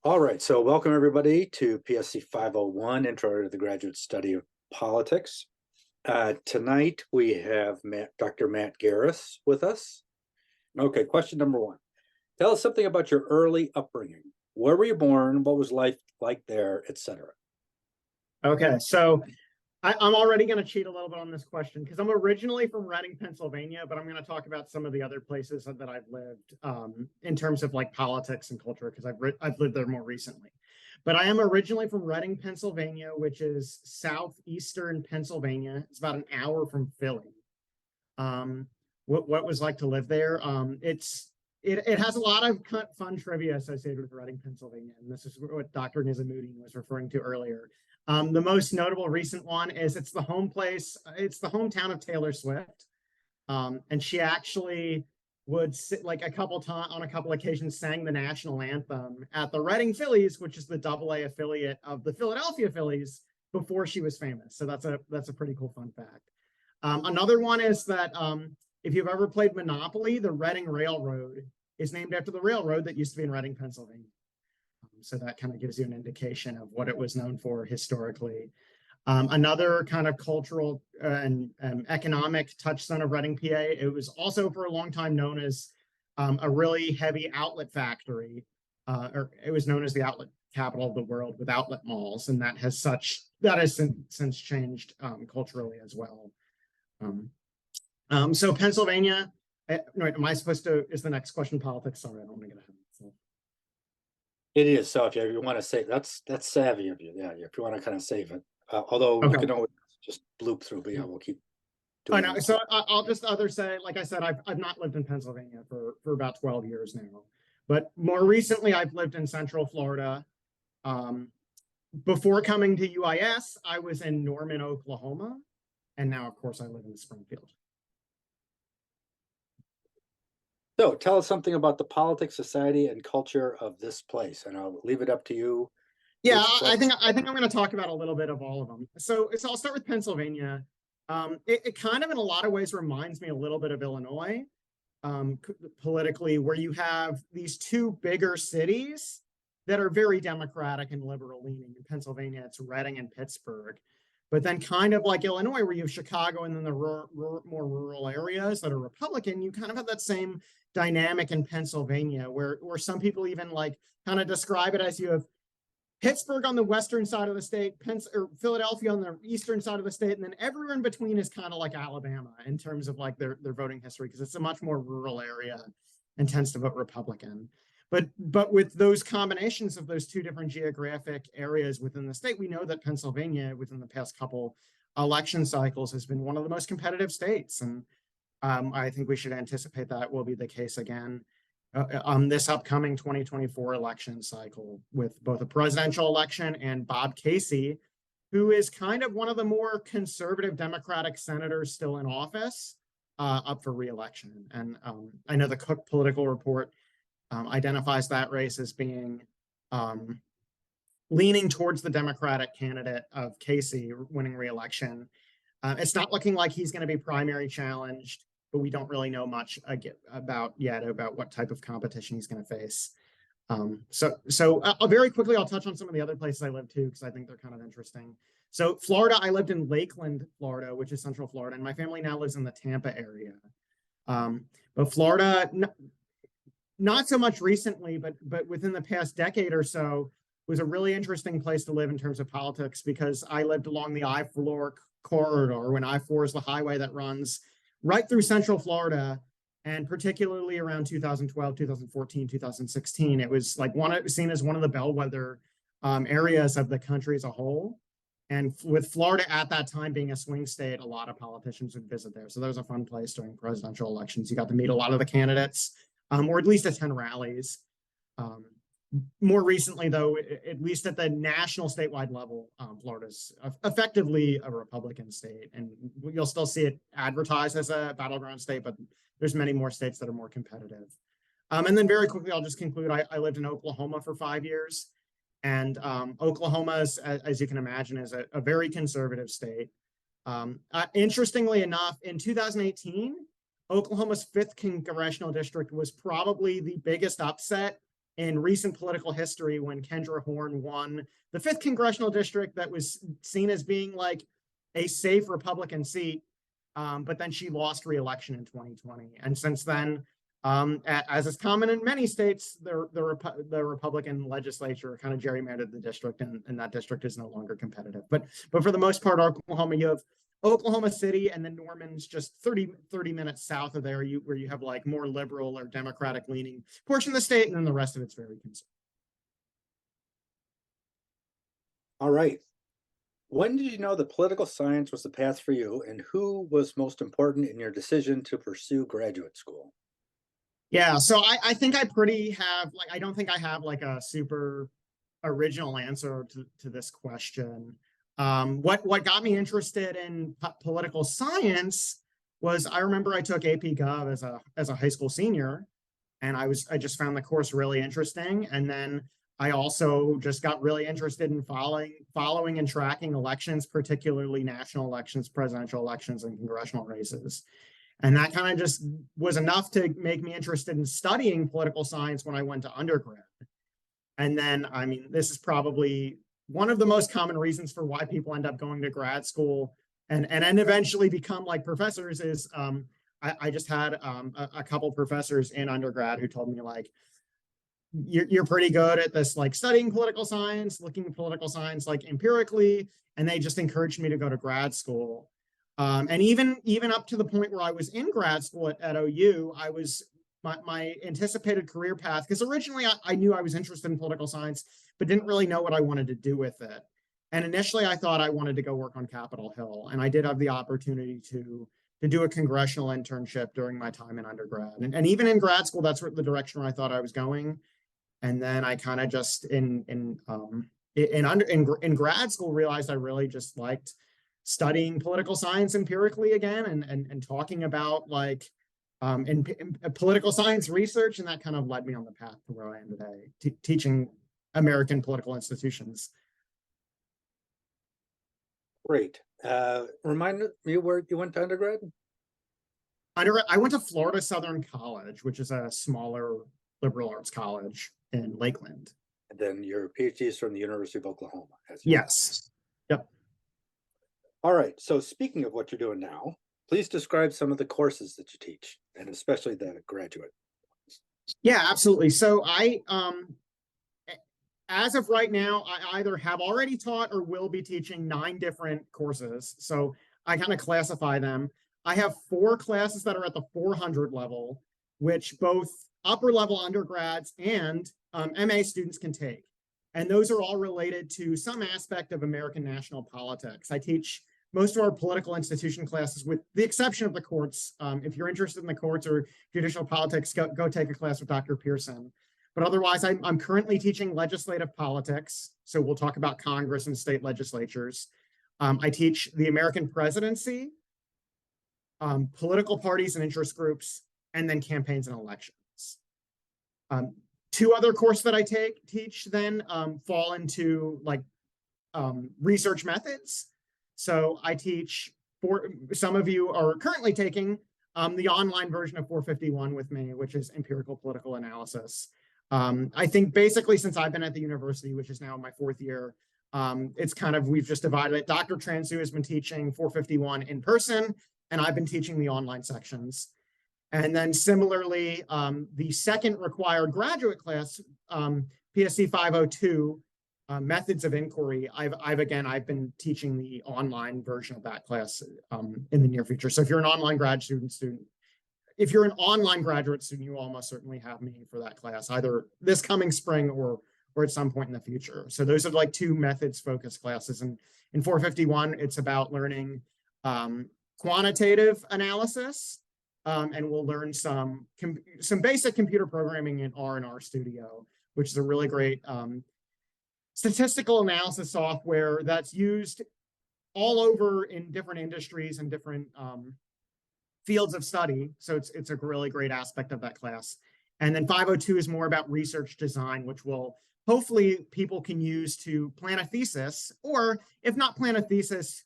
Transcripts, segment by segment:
All right, so welcome everybody to PSC 501, Intro to the Graduate Study of Politics. Tonight we have Dr. Matt Geras with us. Okay, question number one. Tell us something about your early upbringing. Where were you born? What was life like there, etc.? Okay, so I'm already going to cheat a little bit on this question because I'm originally from Reading, Pennsylvania, but I'm going to talk about some of the other places that I've lived in terms of like politics and culture because I've lived there more recently. But I am originally from Reading, Pennsylvania, which is southeastern Pennsylvania. It's about an hour from Philly. What was like to live there? It has a lot of fun trivia associated with Reading, Pennsylvania, and this is what Dr. Nizamuddin was referring to earlier. The most notable recent one is it's the hometown of Taylor Swift. And she actually would sit like on a couple occasions sang the national anthem at the Reading Phillies, which is the AA affiliate of the Philadelphia Phillies before she was famous. So that's a pretty cool fun fact. Another one is that if you've ever played Monopoly, the Reading Railroad is named after the railroad that used to be in Reading, Pennsylvania. So that kind of gives you an indication of what it was known for historically. Another kind of cultural and economic touchstone of Reading, PA, it was also for a long time known as a really heavy outlet factory, or it was known as the outlet capital of the world with outlet malls, and that has since changed culturally as well. So Pennsylvania, wait, am I supposed to, is the next question politics? Sorry, I don't want to get ahead of myself. It is, so if you want to save, that's savvy of you. Yeah, if you want to kind of save it. Although Okay. you can always just bloop through, but yeah, we'll keep doing it. So I'll just say, like I said, I've not lived in Pennsylvania for about 12 years now, but more recently I've lived in Central Florida. Before coming to UIS, I was in Norman, Oklahoma, and now, of course, I live in Springfield. So tell us something about the politics, society, and culture of this place, and I'll leave it up to you. Yeah, I think I'm going to talk about a little bit of all of them. So I'll start with Pennsylvania. It kind of, in a lot of ways, reminds me a little bit of Illinois, politically, where you have these two bigger cities that are very Democratic and liberal leaning. In Pennsylvania, it's Reading and Pittsburgh. But then kind of like Illinois, where you have Chicago and then the more rural areas that are Republican, you kind of have that same dynamic in Pennsylvania, where some people even like kind of describe it as you have Pittsburgh on the western side of the state, or Philadelphia on the eastern side of the state, and then everywhere in between is kind of like Alabama in terms of like their voting history, because it's a much more rural area and tends to vote Republican. But with those combinations of those two different geographic areas within the state, we know that Pennsylvania, within the past couple election cycles, has been one of the most competitive states. And I think we should anticipate that will be the case again on this upcoming 2024 election cycle, with both a presidential election and Bob Casey, who is kind of one of the more conservative Democratic senators still in office, up for re-election. And I know the Cook Political Report identifies that race as being leaning towards the Democratic candidate of Casey winning re-election. It's not looking like he's going to be primary challenged, but we don't really know much about what type of competition he's going to face. So very quickly, I'll touch on some of the other places I lived too, because I think they're kind of interesting. So Florida, I lived in Lakeland, Florida, which is Central Florida, and my family now lives in the Tampa area. But Florida, not so much recently, but within the past decade or so, was a really interesting place to live in terms of politics, because I lived along the I-4 corridor, when I-4 is the highway that runs right through Central Florida, and particularly around 2012, 2014, 2016, it was like seen as one of the bellwether areas of the country as a whole. And with Florida at that time being a swing state, a lot of politicians would visit there. So that was a fun place during presidential elections. You got to meet a lot of the candidates, or at least attend rallies. More recently, though, at least at the national statewide level, Florida's effectively a Republican state, and you'll still see it advertised as a battleground state, but there's many more states that are more competitive. And then very quickly, I'll just conclude, I lived in Oklahoma for 5 years, and Oklahoma, as you can imagine, is a very conservative state. Interestingly enough, in 2018, Oklahoma's 5th congressional district was probably the biggest upset in recent political history when Kendra Horn won the 5th congressional district that was seen as being like a safe Republican seat. But then she lost re-election in 2020. And since then, as is common in many states, the Republican legislature kind of gerrymandered the district, and that district is no longer competitive. But for the most part, Oklahoma, you have Oklahoma City, and then Norman's just 30 minutes south of there, where you have like more liberal or Democratic leaning portion of the state, and then the rest of it's very conservative. All right. When did you know that political science was the path for you, and who was most important in your decision to pursue graduate school? Yeah, so I think I don't think I have like a super original answer to this question. What got me interested in political science was, I remember I took AP Gov as a high school senior, and I just found the course really interesting. And then I also just got really interested in following and tracking elections, particularly national elections, presidential elections, and congressional races. And that kind of just was enough to make me interested in studying political science when I went to undergrad. And then, I mean, this is probably one of the most common reasons for why people end up going to grad school and eventually become like professors is I just had a couple professors in undergrad who told me, like, you're pretty good at this, like studying political science, looking at political science like empirically, and they just encouraged me to go to grad school. And even up to the point where I was in grad school at OU, I was my anticipated career path, because originally I knew I was interested in political science, but didn't really know what I wanted to do with it. And initially I thought I wanted to go work on Capitol Hill, and I did have the opportunity to do a congressional internship during my time in undergrad. And even in grad school, that's the direction where I thought I was going. And then I kind of just in grad school realized I really just liked studying political science empirically again, and talking about like in political science research, and that kind of led me on the path to where I am today, teaching American political institutions. Great. Remind me where you went to undergrad? I went to Florida Southern College, which is a smaller liberal arts college in Lakeland. And then your PhD is from the University of Oklahoma. Yes. Yep. All right. So speaking of what you're doing now, please describe some of the courses that you teach, and especially the graduate. Yeah, absolutely. So as of right now, I either have already taught or will be teaching 9 different courses. So I kind of classify them. I have 4 classes that are at the 400 level, which both upper level undergrads and MA students can take. And those are all related to some aspect of American national politics. I teach most of our political institution classes, with the exception of the courts. If you're interested in the courts or judicial politics, go take a class with Dr. Pearson. But otherwise, I'm currently teaching legislative politics. So we'll talk about Congress and state legislatures. I teach the American presidency, political parties and interest groups, and then campaigns and elections. 2 other courses that I teach then fall into like research methods. So I teach, some of you are currently taking the online version of 451 with me, which is empirical political analysis. I think basically since I've been at the university, which is now my 4th year, it's kind of, we've just divided it. Dr. Transu has been teaching 451 in person, and I've been teaching the online sections. And then similarly, the second required graduate class, PSC 502, methods of inquiry, I've been teaching the online version of that class in the near future. So if you're an online grad student, if you're an online graduate student, you almost certainly have me for that class, either this coming spring or at some point in the future. So those are like 2 methods focused classes. And in 451, it's about learning quantitative analysis, and we'll learn some basic computer programming in R&R Studio, which is a really great statistical analysis software that's used all over in different industries and different fields of study. So it's a really great aspect of that class. And then 502 is more about research design, which will hopefully people can use to plan a thesis, or if not plan a thesis,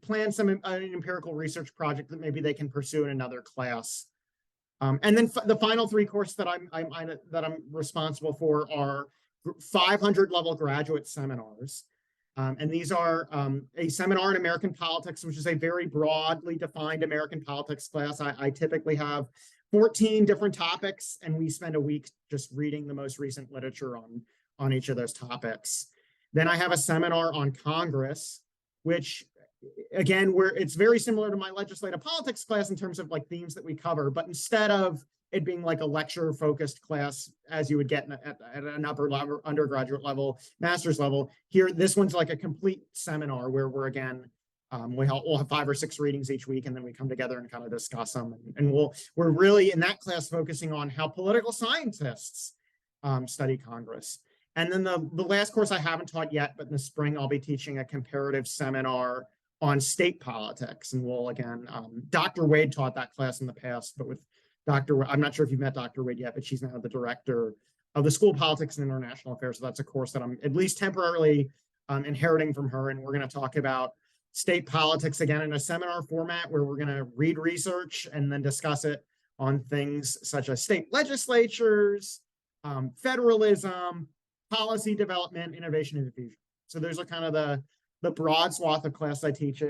plan an empirical research project that maybe they can pursue in another class And then the final 3 courses that I'm responsible for are 500 level graduate seminars. And these are a seminar in American politics, which is a very broadly defined American politics class. I typically have 14 different topics, and we spend a week just reading the most recent literature on each of those topics. Then I have a seminar on Congress, which, again, it's very similar to my legislative politics class in terms of like themes that we cover, but instead of it being like a lecture focused class as you would get at an upper level, undergraduate level, master's level, here this one's like a complete seminar where we're again we'll have 5 or 6 readings each week, and then we come together and kind of discuss them. And we're really in that class focusing on how political scientists study Congress. And then the last course I haven't taught yet, but in the spring I'll be teaching a comparative seminar on state politics. And we'll again, Dr. Wade taught that class in the past, but with I'm not sure if you've met Dr. Wade yet, but she's now the director of the School of Politics and International Affairs. So that's a course that I'm at least temporarily inheriting from her. And we're going to talk about state politics again in a seminar format where we're going to read research and then discuss it on things such as state legislatures, federalism, policy development, innovation, and diffusion. So those are kind of the broad swath of class I teach.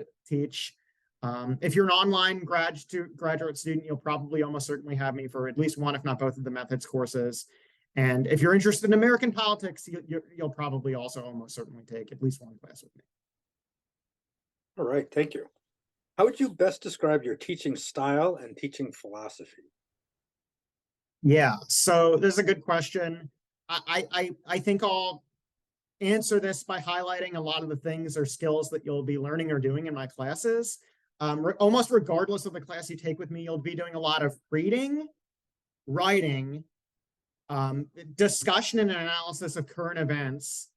If you're an online graduate student, you'll probably almost certainly have me for at least one, if not both of the methods courses. And if you're interested in American politics, you'll probably also almost certainly take at least one class with me. All right, thank you. How would you best describe your teaching style and teaching philosophy? Yeah, so this is a good question. I think I'll answer this by highlighting a lot of the things or skills that you'll be learning or doing in my classes. Almost regardless of the class you take with me, you'll be doing a lot of reading, writing, discussion and analysis of current events.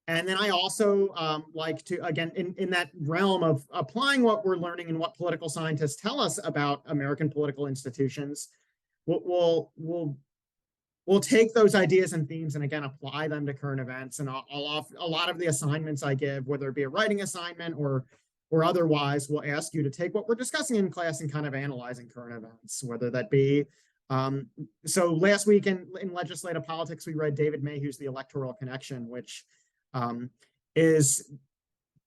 And then I also like to, again, in that realm of applying what we're learning and what political scientists tell us about American political institutions, we'll take those ideas and themes and again apply them to current events. And a lot of the assignments I give, whether it be a writing assignment or otherwise, will ask you to take what we're discussing in class and kind of analyzing current events, whether that be so last week in legislative politics, we read David Mayhew's The Electoral Connection, which is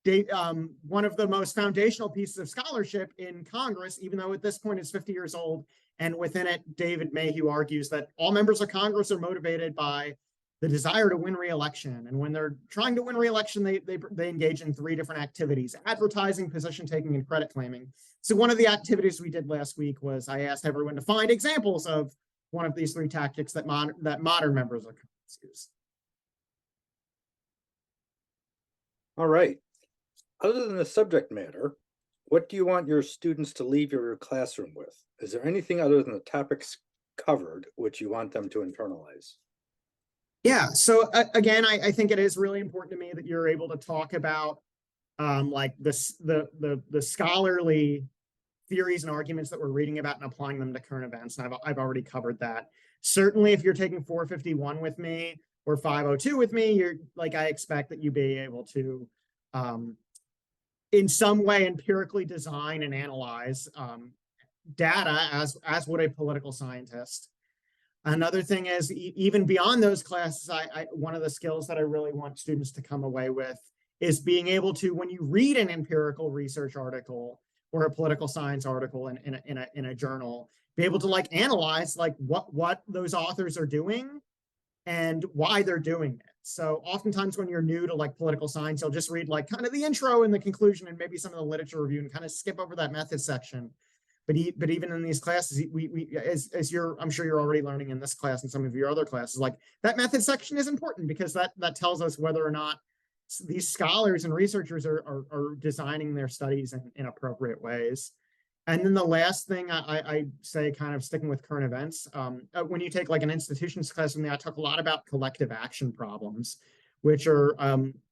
one of the most foundational pieces of scholarship in Congress, even though at this point it's 50 years old. And within it, David Mayhew argues that all members of Congress are motivated by the desire to win re-election. And when they're trying to win re-election, they engage in 3 different activities: advertising, position taking, and credit claiming. So one of the activities we did last week was I asked everyone to find examples of one of these 3 tactics that modern members of Congress use. All right. Other than the subject matter, what do you want your students to leave your classroom with? Is there anything other than the topics covered which you want them to internalize? Yeah, so again, I think it is really important to me that you're able to talk about like the scholarly theories and arguments that we're reading about and applying them to current events. And I've already covered that. Certainly, if you're taking 451 with me or 502 with me, you're like, I expect that you be able to in some way empirically design and analyze data as would a political scientist. Another thing is, even beyond those classes, one of the skills that I really want students to come away with is being able to, when you read an empirical research article or a political science article in a journal, be able to like analyze like what those authors are doing and why they're doing it. So oftentimes when you're new to like political science, you'll just read like kind of the intro and the conclusion and maybe some of the literature review and kind of skip over that method section. But even in these classes, as I'm sure you're already learning in this class and some of your other classes, like that method section is important because that tells us whether or not these scholars and researchers are designing their studies in appropriate ways. And then the last thing I say, kind of sticking with current events, when you take like an institutions class with me, I talk a lot about collective action problems, which are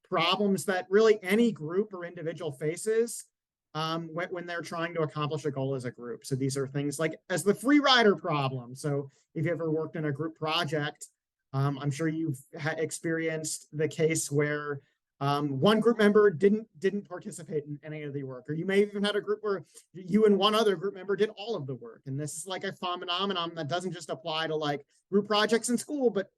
problems that really any group or individual faces when they're trying to accomplish a goal as a group. So these are things like as the free rider problem. So if you ever worked in a group project, I'm sure you've experienced the case where One group member didn't participate in any of the work, or you may even had a group where you and one other group member did all of the work. And this is like a phenomenon that doesn't just apply to like group projects in school, but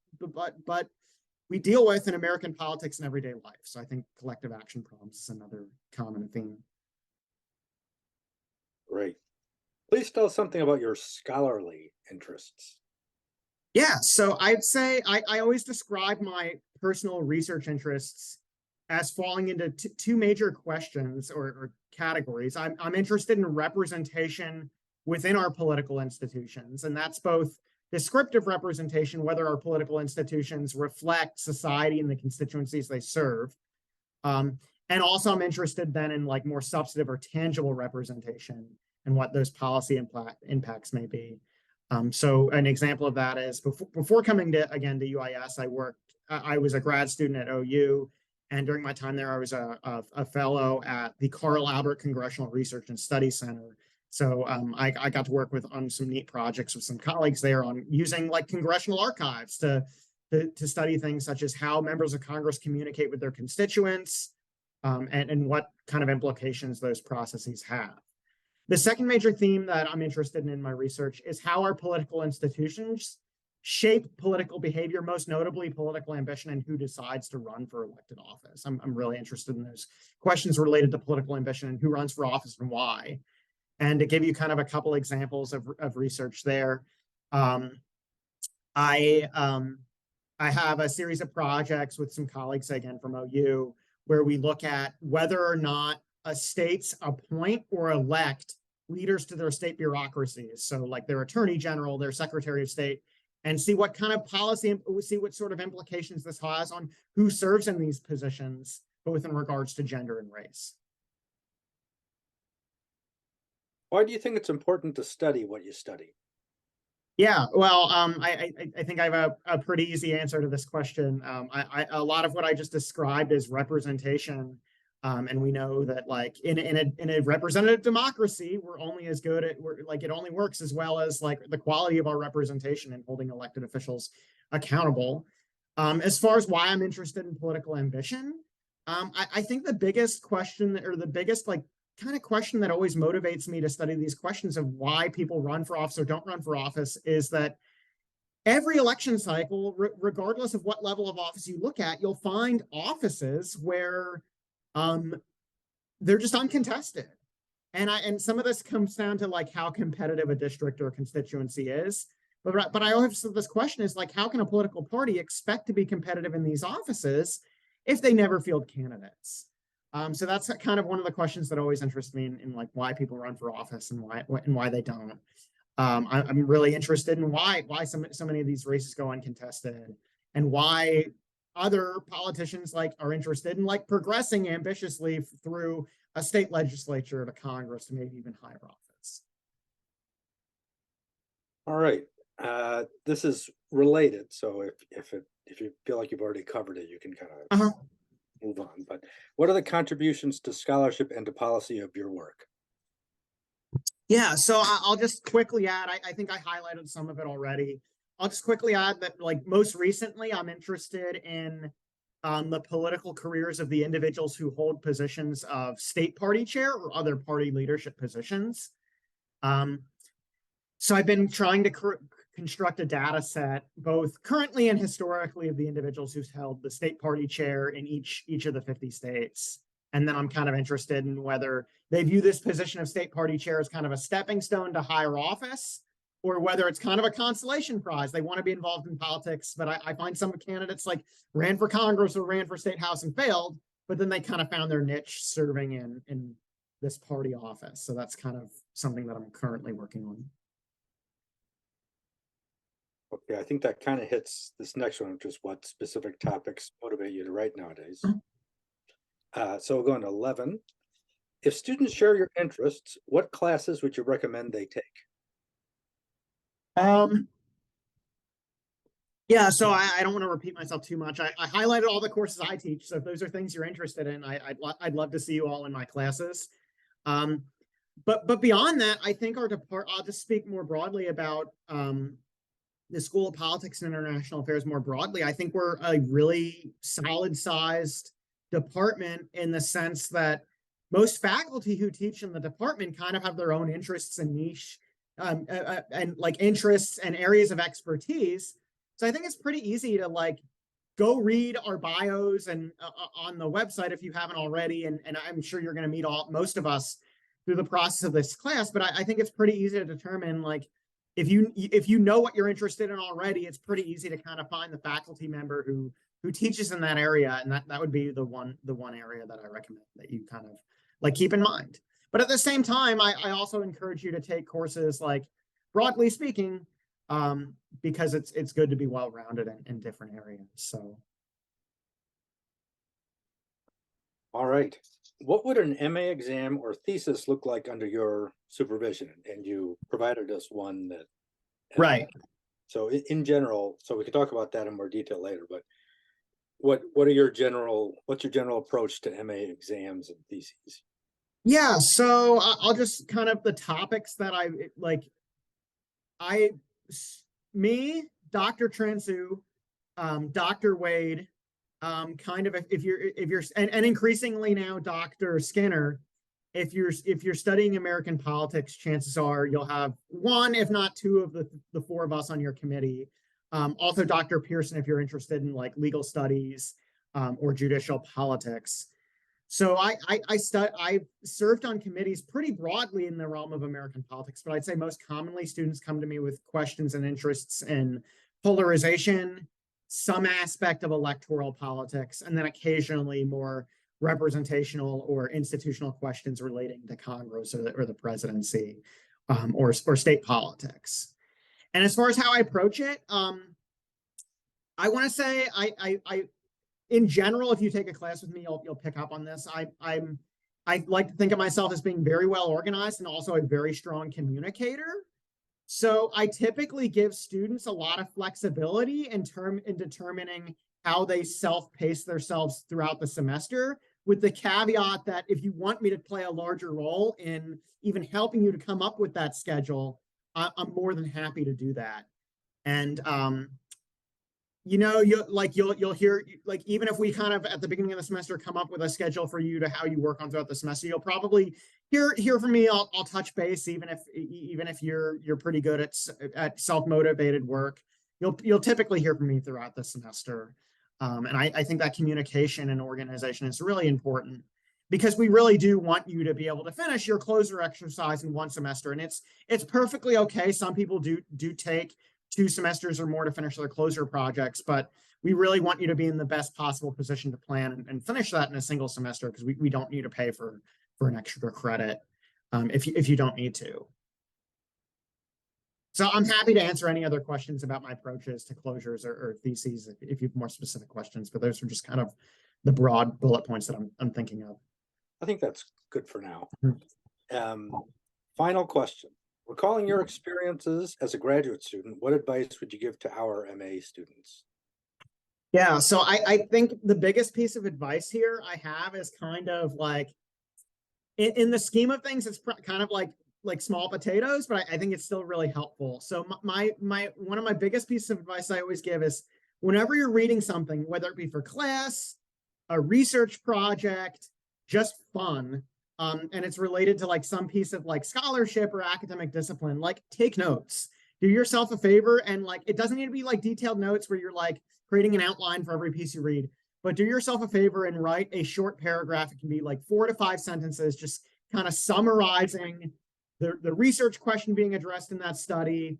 we deal with in American politics and everyday life. So I think collective action problems is another common theme. Great. Please tell us something about your scholarly interests. Yeah, so I'd say I always describe my personal research interests as falling into two major questions or categories. I'm interested in representation within our political institutions, and that's both descriptive representation, whether our political institutions reflect society and the constituencies they serve. And also I'm interested then in like more substantive or tangible representation and what those policy impacts may be. So an example of that is before coming to UIS, I was a grad student at OU. And during my time there, I was a fellow at the Carl Albert Congressional Research and Study Center. So I got to work on some neat projects with some colleagues there on using like congressional archives to study things such as how members of Congress communicate with their constituents, and what kind of implications those processes have. The second major theme that I'm interested in my research is how our political institutions shape political behavior, most notably political ambition, and who decides to run for elected office. I'm really interested in those questions related to political ambition and who runs for office and why. And to give you kind of a couple examples of research there, I have a series of projects with some colleagues, again, from OU, where we look at whether or not states appoint or elect leaders to their state bureaucracies. So like their attorney general, their secretary of state, and see what kind of policy, see what sort of implications this has on who serves in these positions, both in regards to gender and race. Why do you think it's important to study what you study? Yeah, well, I think I have a pretty easy answer to this question. A lot of what I just described is representation. And we know that like in a representative democracy, we're only as good at, it only works as well as like the quality of our representation and holding elected officials accountable. As far as why I'm interested in political ambition, I think the biggest question, or the biggest like kind of question that always motivates me to study these questions of why people run for office or don't run for office, is that every election cycle, regardless of what level of office you look at, you'll find offices where they're just uncontested. And some of this comes down to like how competitive a district or constituency is. But I always have this question is like, how can a political party expect to be competitive in these offices if they never field candidates? So that's kind of one of the questions that always interests me in like why people run for office and why they don't. I'm really interested in why so many of these races go uncontested, and why other politicians like are interested in like progressing ambitiously through a state legislature to Congress to maybe even higher office. All right. This is related, so if you feel like you've already covered it, you can kind of move on. But what are the contributions to scholarship and to policy of your work? Yeah, so I'll just quickly add, I think I highlighted some of it already. I'll just quickly add that like most recently, I'm interested in the political careers of the individuals who hold positions of state party chair or other party leadership positions. So I've been trying to construct a data set, both currently and historically, of the individuals who've held the state party chair in each of the 50 states. And then I'm kind of interested in whether they view this position of state party chair as kind of a stepping stone to higher office, or whether it's kind of a consolation prize. They want to be involved in politics, but I find some candidates like ran for Congress or ran for state house and failed, but then they kind of found their niche serving in this party office. So that's kind of something that I'm currently working on. Okay, I think that kind of hits this next one, which is what specific topics motivate you to write nowadays. So we'll go on to 11. If students share your interests, what classes would you recommend they take? Yeah, so I don't want to repeat myself too much. I highlighted all the courses I teach. So if those are things you're interested in, I'd love to see you all in my classes. But beyond that, I think I'll just speak more broadly about the School of Politics and International Affairs more broadly. I think we're a really solid sized department in the sense that most faculty who teach in the department kind of have their own interests and niche and like interests and areas of expertise. So I think it's pretty easy to like go read our bios and on the website if you haven't already. And I'm sure you're going to meet most of us through the process of this class. But I think it's pretty easy to determine, like, if you know what you're interested in already, it's pretty easy to kind of find the faculty member who teaches in that area, and that would be the one area that I recommend that you kind of like keep in mind. But at the same time, I also encourage you to take courses, like, broadly speaking, because it's good to be well-rounded in different areas. So, all right. What would an MA exam or thesis look like under your supervision? And you provided us one that. Right. So in general, so we could talk about that in more detail later, but what's your general approach to MA exams and theses? Yeah, so I'll just kind of the topics that I like. Dr. Transu, Dr. Wade, kind of if you're and increasingly now Dr. Skinner, if you're studying American politics, chances are you'll have one, if not two, of the four of us on your committee. Also Dr. Pearson, if you're interested in like legal studies or judicial politics. So I've served on committees pretty broadly in the realm of American politics, but I'd say most commonly students come to me with questions and interests in polarization, some aspect of electoral politics, and then occasionally more representational or institutional questions relating to Congress or the presidency or state politics. And as far as how I approach it, I want to say in general, if you take a class with me, you'll pick up on this. I like to think of myself as being very well organized and also a very strong communicator. So I typically give students a lot of flexibility in determining how they self-pace themselves throughout the semester, with the caveat that if you want me to play a larger role in even helping you to come up with that schedule, I'm more than happy to do that. And you'll hear, like, even if we kind of at the beginning of the semester come up with a schedule for you to how you work on throughout the semester, you'll probably hear from me. I'll touch base, even if you're pretty good at self-motivated work. You'll typically hear from me throughout the semester. And I think that communication and organization is really important, because we really do want you to be able to finish your closer exercise in one semester. And it's perfectly okay. Some people do take 2 semesters or more to finish their closer projects, but we really want you to be in the best possible position to plan and finish that in a single semester, because we don't need to pay for an extra credit if you don't need to. So I'm happy to answer any other questions about my approaches to closures or theses if you have more specific questions, but those are just kind of the broad bullet points that I'm thinking of. I think that's good for now. Final question. Recalling your experiences as a graduate student, what advice would you give to our MA students? Yeah, so I think the biggest piece of advice here I have is kind of like, in the scheme of things, it's kind of like small potatoes, but I think it's still really helpful. So one of my biggest pieces of advice I always give is, whenever you're reading something, whether it be for class, a research project, just fun, and it's related to like some piece of like scholarship or academic discipline, like, take notes. Do yourself a favor, and like, it doesn't need to be like detailed notes where you're like creating an outline for every piece you read, but do yourself a favor and write a short paragraph. It can be like 4 to 5 sentences, just kind of summarizing the research question being addressed in that study.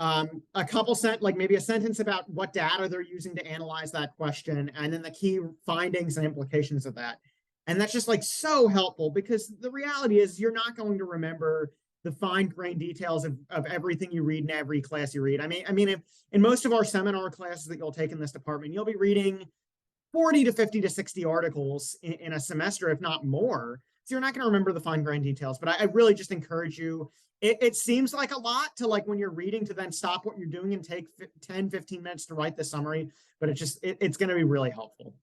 A couple like maybe a sentence about what data they're using to analyze that question, and then the key findings and implications of that. And that's just like so helpful, because the reality is you're not going to remember the fine-grained details of everything you read in every class you read. I mean, if, in most of our seminar classes that you'll take in this department, you'll be reading 40 to 50 to 60 articles in a semester, if not more. So you're not going to remember the fine-grained details, but I really just encourage you. It seems like a lot to, like, when you're reading, to then stop what you're doing and take 10, 15 minutes to write the summary, but it's going to be really helpful.